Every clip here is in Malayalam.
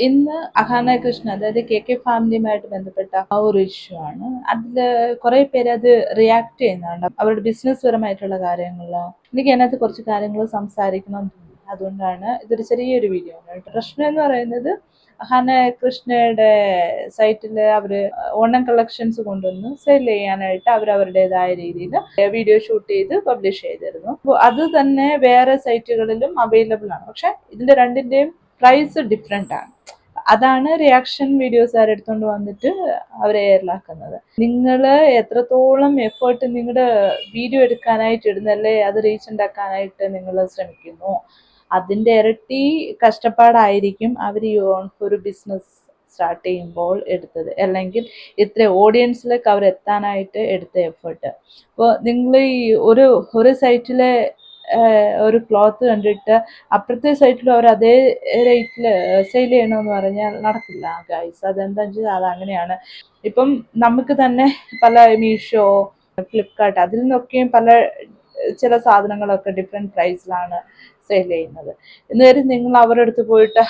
ഇന്ന് അഹാന കൃഷ്ണ അതായത് കെ ഫാമിലിയുമായിട്ട് ബന്ധപ്പെട്ട ആ ഒരു ഇഷ്യൂ ആണ്. അതില് കുറെ പേര് അത് റിയാക്ട് ചെയ്യുന്നുണ്ട് അവരുടെ ബിസിനസ് പരമായിട്ടുള്ള കാര്യങ്ങളിലോ. എനിക്ക് അതിനകത്ത് കുറച്ച് കാര്യങ്ങൾ സംസാരിക്കണം എന്ന് തോന്നി. അതുകൊണ്ടാണ് ഇതൊരു ചെറിയൊരു വീഡിയോ ആണ്. പ്രശ്നം എന്ന് പറയുന്നത് അഹാന കൃഷ്ണയുടെ സൈറ്റില് അവര് ഓണം കളക്ഷൻസ് കൊണ്ടുവന്ന് സെയിൽ ചെയ്യാനായിട്ട് അവരവരുടേതായ രീതിയിൽ വീഡിയോ ഷൂട്ട് ചെയ്ത് പബ്ലിഷ് ചെയ്തിരുന്നു. അപ്പോൾ അത് തന്നെ വേറെ സൈറ്റുകളിലും അവൈലബിൾ ആണ്. പക്ഷെ ഇതിന്റെ രണ്ടിന്റെയും പ്രൈസ് ഡിഫറെന്റ് ആണ്. അതാണ് റിയാക്ഷൻ വീഡിയോസ് എടുത്തുകൊണ്ട് വന്നിട്ട് അവരെ എയറിലാക്കുന്നത്. നിങ്ങൾ എത്രത്തോളം എഫേർട്ട് നിങ്ങളുടെ വീഡിയോ എടുക്കാനായിട്ട് ഇടുന്നല്ലേ അത് റീച്ച് ഉണ്ടാക്കാനായിട്ട് നിങ്ങൾ ശ്രമിക്കുന്നു, അതിൻ്റെ ഇരട്ടി കഷ്ടപ്പാടായിരിക്കും അവർ ഈ ഒരു ബിസിനസ് സ്റ്റാർട്ട് ചെയ്യുമ്പോൾ എടുത്തത്, അല്ലെങ്കിൽ ഇത്ര ഓഡിയൻസിലേക്ക് അവർ എത്താനായിട്ട് എടുത്ത എഫേർട്ട്. അപ്പോൾ നിങ്ങൾ ഈ ഒരു സൈറ്റിലെ ഒരു ക്ലോത്ത് കണ്ടിട്ട് അപ്പുറത്തെ സൈറ്റിൽ അവർ അതേ റേറ്റിൽ സെയിൽ ചെയ്യണമെന്ന് പറഞ്ഞാൽ നടക്കില്ല ഗൈസ്. അതെന്താ വെച്ചാൽ അതങ്ങനെയാണ്. ഇപ്പം നമുക്ക് തന്നെ പല മീഷോ, ഫ്ലിപ്കാർട്ട് അതിൽ നിന്നൊക്കെയും ചില സാധനങ്ങളൊക്കെ ഡിഫറെൻറ്റ് പ്രൈസിലാണ് സെയിൽ ചെയ്യുന്നത്. എന്നുവരും നിങ്ങൾ അവരുടെ അടുത്ത് പോയിട്ട്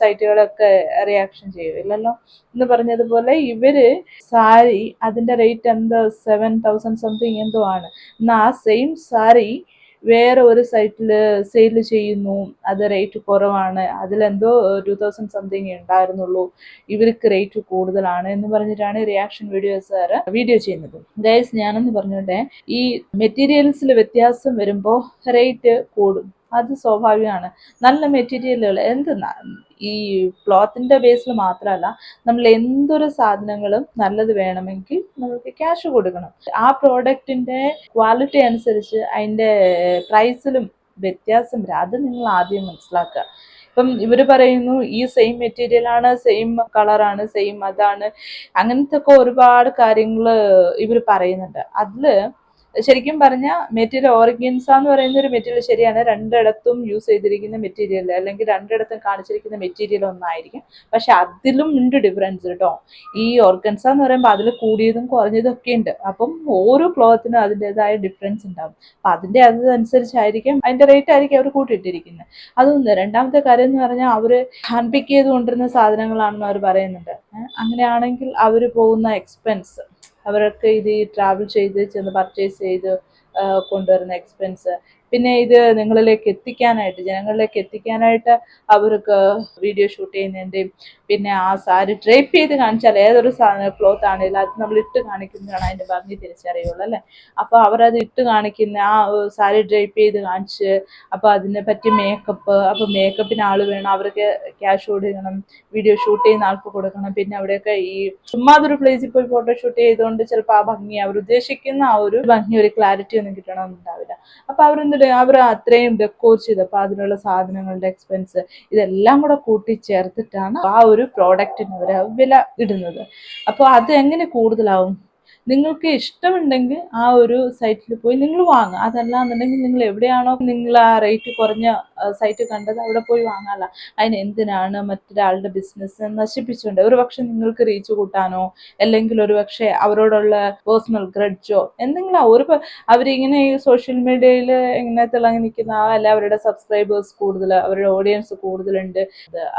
സൈറ്റുകളൊക്കെ റിയാക്ഷൻ ചെയ്യുമില്ലല്ലോ. എന്ന് പറഞ്ഞതുപോലെ ഇവര് സാരി അതിൻ്റെ റേറ്റ് എന്തോ 7,000 സംതിങ് എന്തോ ആണ്. എന്നാൽ ആ സെയിം സാരി വേറെ ഒരു സൈറ്റിൽ സെയിൽ ചെയ്യുന്നു, അത് റേറ്റ് കുറവാണ്, അതിലെന്തോ 2,000 സംതിങ് ഉണ്ടായിരുന്നുള്ളൂ, ഇവർക്ക് റേറ്റ് കൂടുതലാണ് എന്ന് പറഞ്ഞിട്ടാണ് റിയാക്ഷൻ വീഡിയോസുകാർ വീഡിയോ ചെയ്യുന്നത്. ഗൈസ്, ഞാനെന്ന് പറഞ്ഞോട്ടെ, ഈ മെറ്റീരിയൽസിൽ വ്യത്യാസം വരുമ്പോൾ റേറ്റ് കൂടും, അത് സ്വാഭാവികമാണ്. നല്ല മെറ്റീരിയലുകൾ ഈ ക്ലോത്തിന്റെ ബേസിൽ മാത്രമല്ല, നമ്മൾ എന്തൊരു സാധനങ്ങളും നല്ലത് വേണമെങ്കിൽ നമുക്ക് ക്യാഷ് കൊടുക്കണം. ആ പ്രോഡക്റ്റിന്റെ ക്വാളിറ്റി അനുസരിച്ച് അതിന്റെ പ്രൈസിലും വ്യത്യാസം വരും. അത് നിങ്ങൾ ആദ്യം മനസ്സിലാക്കുക. ഇപ്പം ഇവർ പറയുന്നു ഈ സെയിം മെറ്റീരിയൽ ആണ്, സെയിം കളറാണ്, സെയിം അതാണ്, അങ്ങനത്തെ ഒക്കെ ഒരുപാട് കാര്യങ്ങൾ ഇവർ പറയുന്നുണ്ട്. അതില് ശരിക്കും പറഞ്ഞാൽ മെറ്റീരിയൽ ഓർഗൻസ എന്ന് പറയുന്ന ഒരു മെറ്റീരിയൽ ശരിയാണ്, രണ്ടിടത്തും യൂസ് ചെയ്തിരിക്കുന്ന മെറ്റീരിയൽ അല്ലെങ്കിൽ രണ്ടിടത്തും കാണിച്ചിരിക്കുന്ന മെറ്റീരിയൽ ഒന്നായിരിക്കും. പക്ഷെ അതിലും ഉണ്ട് ഡിഫറൻസ് കേട്ടോ. ഈ ഓർഗൻസ എന്ന് പറയുമ്പോൾ അതിൽ കൂടിയതും കുറഞ്ഞതും ഒക്കെ ഉണ്ട്. അപ്പം ഓരോ ക്ലോത്തിനും അതിൻ്റെതായ ഡിഫറൻസ് ഉണ്ടാവും. അപ്പം അതനുസരിച്ചായിരിക്കും അതിന്റെ റേറ്റ് ആയിരിക്കും അവർ കൂട്ടിയിട്ടിരിക്കുന്നത്. അതൊന്ന്. രണ്ടാമത്തെ കാര്യം എന്ന് പറഞ്ഞാൽ അവർ ഹാൻഡ് പിക്ക് ചെയ്ത് കൊണ്ടിരുന്ന സാധനങ്ങളാണെന്ന് അവർ പറയുന്നുണ്ട്. അങ്ങനെയാണെങ്കിൽ അവർ പോകുന്ന എക്സ്പെൻസ്, അവർക്ക് ഇത് ട്രാവൽ ചെയ്ത് ചെന്ന് പർച്ചേസ് ചെയ്ത് കൊണ്ടുവരുന്ന എക്സ്പെൻസ്, പിന്നെ ഇത് ജനങ്ങളിലേക്ക് എത്തിക്കാനായിട്ട് അവർക്ക് വീഡിയോ ഷൂട്ട് ചെയ്യുന്നതിൻ്റെയും, പിന്നെ ആ സാരി ഡ്രേപ്പ് ചെയ്ത് കാണിച്ചാൽ ഏതൊരു ക്ലോത്ത് ആണെങ്കിലും അത് നമ്മൾ ഇട്ട് കാണിക്കുന്നതാണ് അതിൻ്റെ ഭംഗി തിരിച്ചറിയുള്ളൂ അല്ലേ. അപ്പോൾ അവരത് ഇട്ട് കാണിക്കുന്ന ആ സാരി ഡ്രേപ്പ് ചെയ്ത് കാണിച്ച്, അപ്പോൾ അതിനെ പറ്റി മേക്കപ്പ്, അപ്പോൾ മേക്കപ്പിന് ആൾ വേണം, അവർക്ക് ക്യാഷ് കൊടുക്കണം, വീഡിയോ ഷൂട്ട് ചെയ്യുന്ന ആൾക്ക് കൊടുക്കണം, പിന്നെ അവിടെയൊക്കെ ഈ ചുമ്മാതൊരു പ്ലേസിൽ പോയി ഫോട്ടോഷൂട്ട് ചെയ്തുകൊണ്ട് ചിലപ്പോൾ ആ ഭംഗി അവർ ഉദ്ദേശിക്കുന്ന ആ ഒരു ഭംഗി, ഒരു ക്ലാരിറ്റി ഒന്നും കിട്ടണമെന്നുണ്ടാവില്ല. അപ്പൊ അവർ അത്രയും ഡെക്കോർ ചെയ്തപ്പോൾ അതിനുള്ള സാധനങ്ങളുടെ എക്സ്പെൻസ് ഇതെല്ലാം കൂടെ കൂട്ടിച്ചേർത്തിട്ടാണ് ആ ഒരു പ്രോഡക്റ്റിന് അവർ വില ഇടുന്നത്. അപ്പോൾ അത് എങ്ങനെ കൂടുതലാവും? നിങ്ങൾക്ക് ഇഷ്ടമുണ്ടെങ്കിൽ ആ ഒരു സൈറ്റിൽ പോയി നിങ്ങൾ വാങ്ങുക. അതല്ലാന്നുണ്ടെങ്കിൽ നിങ്ങൾ എവിടെയാണോ നിങ്ങൾ ആ റേറ്റ് കുറഞ്ഞ സൈറ്റ് കണ്ടത് അവിടെ പോയി വാങ്ങാല്ല. അതിന് എന്തിനാണ് മറ്റൊരാളുടെ ബിസിനസ് നശിപ്പിച്ചുകൊണ്ട്? ഒരു പക്ഷെ നിങ്ങൾക്ക് റീച്ച് കൂട്ടാനോ അല്ലെങ്കിൽ ഒരു പക്ഷെ അവരോടുള്ള പേഴ്സണൽ ഗ്രഡ്ജോ എന്തെങ്കിലും അവരിങ്ങനെ ഈ സോഷ്യൽ മീഡിയയിൽ ഇങ്ങനെ തിളങ്ങി നിൽക്കുന്ന അല്ല, അവരുടെ സബ്സ്ക്രൈബേഴ്സ് കൂടുതൽ, അവരുടെ ഓഡിയൻസ് കൂടുതലുണ്ട്,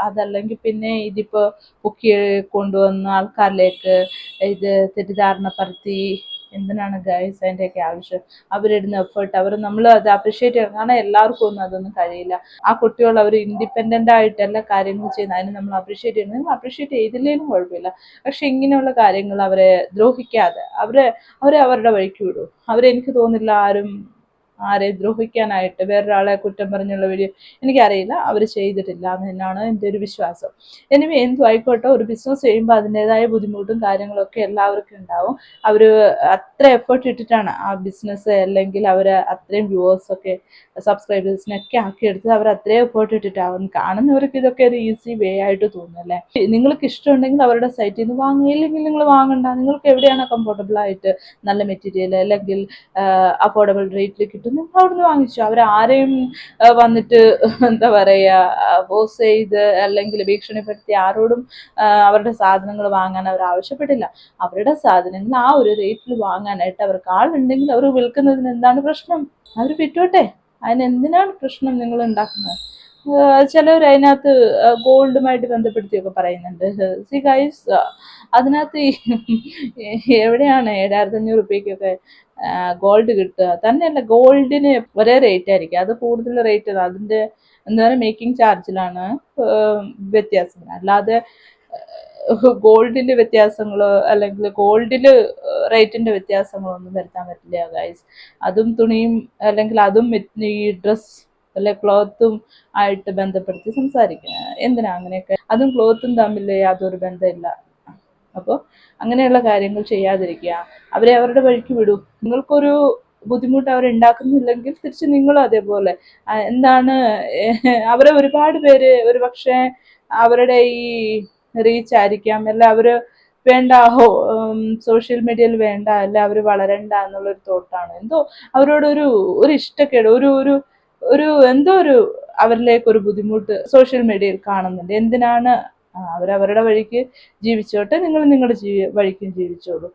അതല്ലെങ്കിൽ പിന്നെ ഇതിപ്പോൾ പൊക്കി കൊണ്ടുവന്ന ആൾക്കാരിലേക്ക് ഇത് തെറ്റിദ്ധാരണ പരത്തി എന്തിനാണ് ഗൈസ് അതിൻ്റെയൊക്കെ ആവശ്യം? അവരിടുന്ന എഫേർട്ട് നമ്മൾ അത് അപ്രിഷ്യേറ്റ് ചെയ്യണം. കാരണം എല്ലാവർക്കും ഒന്നും അതൊന്നും കഴിയില്ല. ആ കുട്ടികൾ അവർ ഇൻഡിപെൻഡൻ്റ് ആയിട്ടല്ല കാര്യങ്ങൾ ചെയ്യുന്നത്, അതിന് നമ്മൾ അപ്രിഷ്യേറ്റ് ചെയ്യണം. നിങ്ങൾ അപ്രിഷ്യേറ്റ് ചെയ്തില്ലെങ്കിലും കുഴപ്പമില്ല, പക്ഷെ ഇങ്ങനെയുള്ള കാര്യങ്ങൾ അവരെ ദ്രോഹിക്കാതെ അവരെ അവരുടെ വഴിക്ക് വിടും. എനിക്ക് തോന്നില്ല ആരെ ദ്രോഹിക്കാനായിട്ട് വേറൊരാളെ കുറ്റം പറഞ്ഞുള്ള വീഡിയോ എനിക്കറിയില്ല, അവർ ചെയ്തിട്ടില്ല എന്ന് തന്നെയാണ് എൻ്റെ ഒരു വിശ്വാസം. എനിവേ, എന്തും ആയിക്കോട്ടെ, ഒരു ബിസിനസ് ചെയ്യുമ്പോൾ അതിൻ്റെതായ ബുദ്ധിമുട്ടും കാര്യങ്ങളൊക്കെ എല്ലാവർക്കും ഉണ്ടാവും. അവർ അത്ര എഫേർട്ട് ഇട്ടിട്ടാണ് ആ ബിസിനസ്, അല്ലെങ്കിൽ അവർ അത്രയും വ്യൂവേഴ്സൊക്കെ സബ്സ്ക്രൈബേഴ്സിനൊക്കെ ആക്കിയെടുത്ത് അവർ അത്രയും എഫേർട്ട് ഇട്ടിട്ടാവും. കാണുന്നവർക്ക് ഇതൊക്കെ ഒരു ഈസി വേ ആയിട്ട് തോന്നുന്നല്ലേ. നിങ്ങൾക്ക് ഇഷ്ടമുണ്ടെങ്കിൽ അവരുടെ സൈറ്റിൽ നിന്ന് വാങ്ങുക, ഇല്ലെങ്കിൽ നിങ്ങൾ വാങ്ങണ്ട. നിങ്ങൾക്ക് എവിടെയാണ് കംഫർട്ടബിൾ ആയിട്ട് നല്ല മെറ്റീരിയൽ അല്ലെങ്കിൽ അഫോർഡബിൾ റേറ്റിൽ കിട്ടും, നിങ്ങൾ അവിടുന്ന് വാങ്ങിച്ചു. അവരാരെയും വന്നിട്ട് എന്താ പറയുക ഫോഴ്സ് ചെയ്ത് അല്ലെങ്കിൽ ഭീഷണിപ്പെടുത്തി ആരോടും അവരുടെ സാധനങ്ങൾ വാങ്ങാൻ അവർ ആവശ്യപ്പെട്ടില്ല. അവരുടെ സാധനങ്ങൾ ആ ഒരു റേറ്റിൽ വാങ്ങാനായിട്ട് അവർക്ക് ആളുണ്ടെങ്കിൽ അവർ വിൽക്കുന്നതിന് എന്താണ് പ്രശ്നം? അവർ വിറ്റോട്ടെ, അതിനെന്തിനാണ് പ്രശ്നം നിങ്ങൾ ഉണ്ടാക്കുന്നത്? ചിലവർ അതിനകത്ത് ഗോൾഡുമായിട്ട് ബന്ധപ്പെടുത്തിയൊക്കെ പറയുന്നുണ്ട്. സി ഗൈസ്, അതിനകത്ത് എവിടെയാണ് 7,500 രൂപയ്ക്കൊക്കെ ഗോൾഡ് കിട്ടുക? തന്നെയല്ല, ഗോൾഡിന് ഒരേ റേറ്റ് ആയിരിക്കും. അത് കൂടുതൽ റേറ്റ് അതിൻ്റെ എന്താ പറയുക, മേക്കിംഗ് ചാർജിലാണ് വ്യത്യാസം. അല്ലാതെ ഗോൾഡിന്റെ വ്യത്യാസങ്ങളോ അല്ലെങ്കിൽ ഗോൾഡില് റേറ്റിന്റെ വ്യത്യാസങ്ങളോ ഒന്നും വരുത്താൻ പറ്റില്ല ഗൈസ്. അതും തുണിയും അല്ലെങ്കിൽ അതും ഈ ഡ്രസ് അല്ലെ ക്ലോത്തും ആയിട്ട് ബന്ധപ്പെടുത്തി സംസാരിക്കുക. എന്തിനാ അങ്ങനെയൊക്കെ? അതും ക്ലോത്തും തമ്മിൽ യാതൊരു ബന്ധമില്ല. അപ്പോൾ അങ്ങനെയുള്ള കാര്യങ്ങൾ ചെയ്യാതിരിക്കുക. അവരെ അവരുടെ വഴിക്ക് വിടൂ. നിങ്ങൾക്കൊരു ബുദ്ധിമുട്ട് അവരുണ്ടാക്കുന്നില്ലെങ്കിൽ തിരിച്ച് നിങ്ങളും അതേപോലെ എന്താണ് അവരെ ഒരുപാട് പേര് ഒരു പക്ഷേ അവരുടെ ഈ റീച്ച് ആയിരിക്കാം, അല്ല അവര് വേണ്ട സോഷ്യൽ മീഡിയയിൽ വേണ്ട, അല്ല അവർ വളരണ്ട എന്നുള്ളൊരു തോട്ടാണ്. എന്തോ അവരോടൊരു ഒരു ഇഷ്ടക്കേട്, ഒരു ഒരു ഒരു എന്തോ ഒരു അവരിലേക്ക് ഒരു ബുദ്ധിമുട്ട് സോഷ്യൽ മീഡിയയിൽ കാണുന്നുണ്ട്. എന്തിനാണ്? അവരവരുടെ വഴിക്ക് ജീവിച്ചോട്ടെ, നിങ്ങൾ നിങ്ങളുടെ വഴിക്കും ജീവിച്ചോളൂ.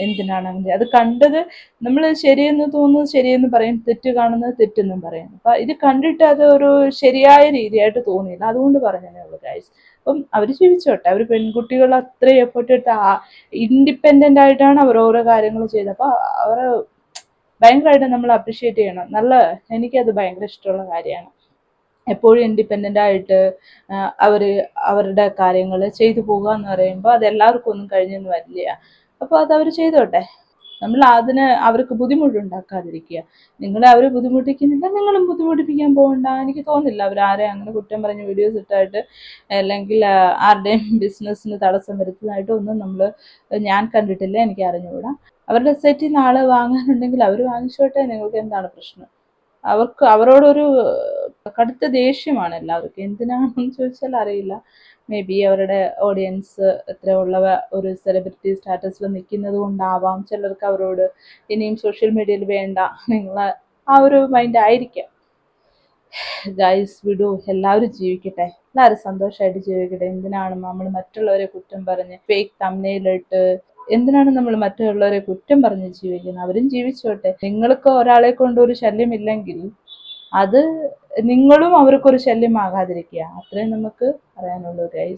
എന്തിനാണ് അങ്ങനെ? അത് കണ്ടത് നമ്മൾ ശരിയെന്ന് തോന്നുന്നത് ശരിയെന്ന് പറയും, തെറ്റ് കാണുന്നത് തെറ്റെന്നും പറയും. അപ്പൊ ഇത് കണ്ടിട്ട് അത് ഒരു ശരിയായ രീതിയായിട്ട് തോന്നിയില്ല, അതുകൊണ്ട് പറഞ്ഞതേ ഉള്ളൂ ഗൈസ്. അപ്പം അവർ ജീവിച്ചോട്ടെ. അവർ പെൺകുട്ടികൾ അത്രയും എഫേർട്ട് എടുത്ത് ഇൻഡിപെൻഡന്റ് ആയിട്ടാണ് അവർ ഓരോ കാര്യങ്ങൾ ചെയ്തത്. അപ്പൊ അവരെ ഭയങ്കരമായിട്ട് നമ്മൾ അപ്രിഷ്യേറ്റ് ചെയ്യണം. എനിക്കത് ഭയങ്കര ഇഷ്ടമുള്ള കാര്യമാണ്. എപ്പോഴും ഇൻഡിപെൻഡന്റ് ആയിട്ട് അവര് അവരുടെ കാര്യങ്ങൾ ചെയ്തു പോകുക എന്ന് പറയുമ്പോൾ അത് എല്ലാവർക്കും ഒന്നും കഴിഞ്ഞെന്ന് വരില്ല. അപ്പോൾ അത് അവർ ചെയ്തോട്ടെ. നമ്മൾ അതിന് അവർക്ക് ബുദ്ധിമുട്ടുണ്ടാക്കാതിരിക്കുക. നിങ്ങളെ അവർ ബുദ്ധിമുട്ടിക്കുന്നില്ല, നിങ്ങളും ബുദ്ധിമുട്ടിപ്പിക്കാൻ പോകണ്ട. എനിക്ക് തോന്നുന്നില്ല അവരാരെയും അങ്ങനെ കുറ്റം പറഞ്ഞ് വീഡിയോസ് ഇട്ടായിട്ട് അല്ലെങ്കിൽ ആരുടെയും ബിസിനസ്സിന് തടസ്സം വരുത്തുന്നതായിട്ട് ഒന്നും ഞാൻ കണ്ടിട്ടില്ല, എനിക്ക് അറിഞ്ഞുകൂടാ. അവരുടെ സെറ്റിൽ നിന്ന് ആള് വാങ്ങാനുണ്ടെങ്കിൽ അവർ വാങ്ങിച്ചോട്ടെ, നിങ്ങൾക്ക് എന്താണ് പ്രശ്നം? അവരോടൊരു കടുത്ത ദേഷ്യമാണ് എല്ലാവർക്കും. എന്തിനാണെന്ന് ചോദിച്ചാൽ അറിയില്ല. മേ ബി അവരുടെ ഓഡിയൻസ് എത്രയുള്ളവ ഒരു സെലിബ്രിറ്റി സ്റ്റാറ്റസിൽ നിൽക്കുന്നത് കൊണ്ടാവാം ചിലർക്ക് അവരോട് ഇനിയും സോഷ്യൽ മീഡിയയിൽ വേണ്ട നിങ്ങൾ ആ ഒരു മൈൻഡ് ആയിരിക്കാം. ഗൈസ്, വിടൂ. എല്ലാവരും ജീവിക്കട്ടെ, എല്ലാവരും സന്തോഷമായിട്ട് ജീവിക്കട്ടെ. എന്തിനാണ് നമ്മൾ മറ്റുള്ളവരെ കുറ്റം പറഞ്ഞ് ഫേക്ക് തംബ്നെയിലിട്ട് എന്തിനാണ് നമ്മൾ മറ്റുള്ളവരെ കുറ്റം പറഞ്ഞ് ജീവിക്കുന്നത്? അവരും ജീവിച്ചോട്ടെ. നിങ്ങൾക്ക് ഒരാളെ കൊണ്ട് ഒരു ശല്യമില്ലെങ്കിൽ അത് നിങ്ങളും അവർക്കൊരു ശല്യമാകാതിരിക്കുക. അത്രയും നമുക്ക് പറയാനുള്ളൂ ഗൈസ്.